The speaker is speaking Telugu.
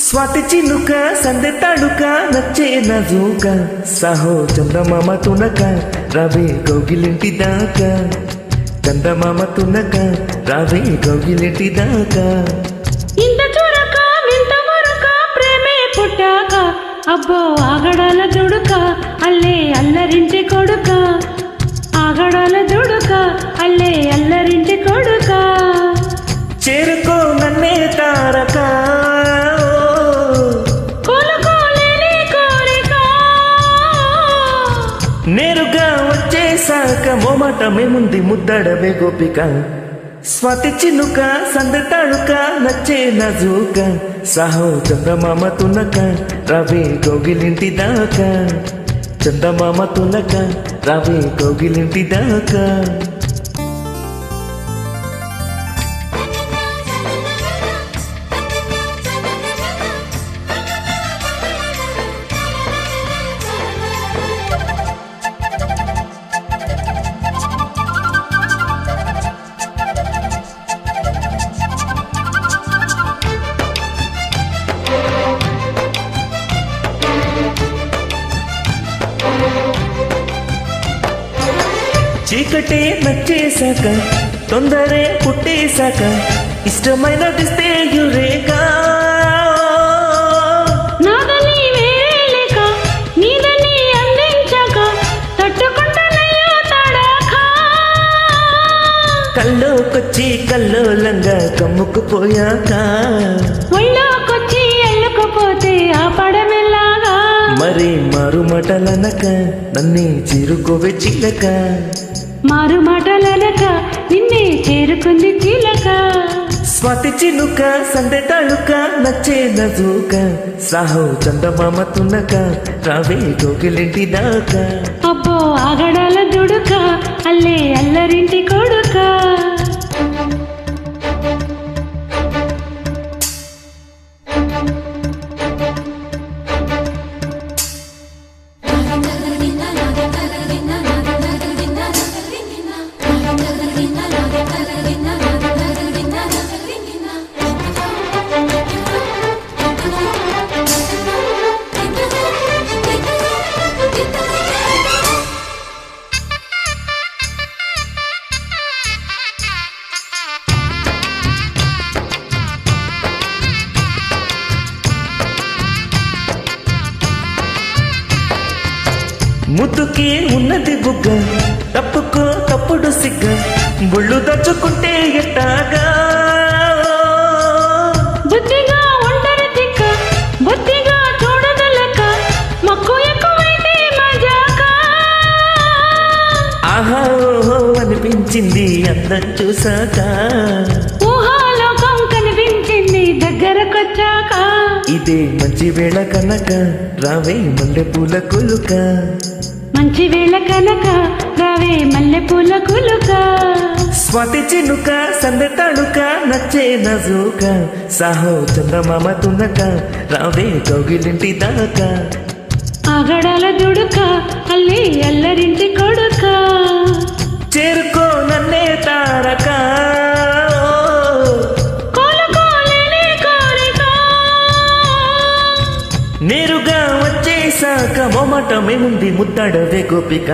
స్వాతి చినుక సందె తడుక నచ్చే నజూక సాహో చందమామ తునక రవి గౌగిలింటి దాకా చందమామ తునక రవి గౌగిలింటి దాకా ఇంత చురక వింత మురక ప్రేమే పుట్టాక అబ్బో ఆగడాల దుడుక అల్లే అల్లరింటి కొడుక ఆగడాల దుడుక అల్లే అల్లరింటి కొడుక చేరుకో నన్నే తారక నేరుగా వచ్చేసాక మొమటమేముంది ముద్దడవే గోపిక స్వాతి చినుక సందె తడుక నచ్చే నజూక సాహో చందమామ తునక రవి గౌగిలింటి దాకా చందమామ తునక రవి గౌగిలింటి దాకా చీకటే నచ్చేశాక తొందరే పుట్టేశాక ఇష్టమైనదిస్తే యురేగా నాదని వేరే లేక నీదని అందించాక తట్టుకుంటానయ్యో తడాక కల్లోకొచ్చి కల్లోలంగా కమ్ముకుపోయాక ఒళ్ళోకొచ్చి ఎల్లుకుపోతే ఆ పడమెల్లాగా మరి మారుమటలనక నన్నే చేరుకోవే చిలక మారు మాటలనక నిన్నే చేరుకుంది చిలక స్వాతి చినుక సందె తడుక నచ్చే నజూక సాహో చందమామ తునక రావే గౌగిలింటి దాకా అబ్బో ఆగడాల దుడుక అల్లే అల్లరింటి కొడుక ముద్దుకి ఉన్నది బుగ్గ తప్పుకో తప్పుడు సిగ్గ బుళ్ళు దచ్చుకుంటే ఎట్టాగా బుద్ధిగా ఒంటరి తిక్క బుద్ధిగా చూడదలక మక్కు ఎక్కువైతే మజాక ఆహా ఓహో అనిపించింది అందం చూసాక ఊహాలోకం కనిపించింది దగ్గరకొచ్చాక ఇదే మంచి వేళ కనుక రావే మల్లెపూల కొలుక మంచి వేళ కనుక రావే మల్లెపూల కులుక స్వాతి చినుక సందె తడుక నచ్చే నజూక సాహో చందమామ తునక రావే గౌగిలింటి దాకా ఆగడాల దుడుక అల్లి అల్లరింటి కొడుక చేరుకో నన్నే తారక నేరుగా వచ్చేసాక మొమటమేముంది ముద్దడవే గోపిక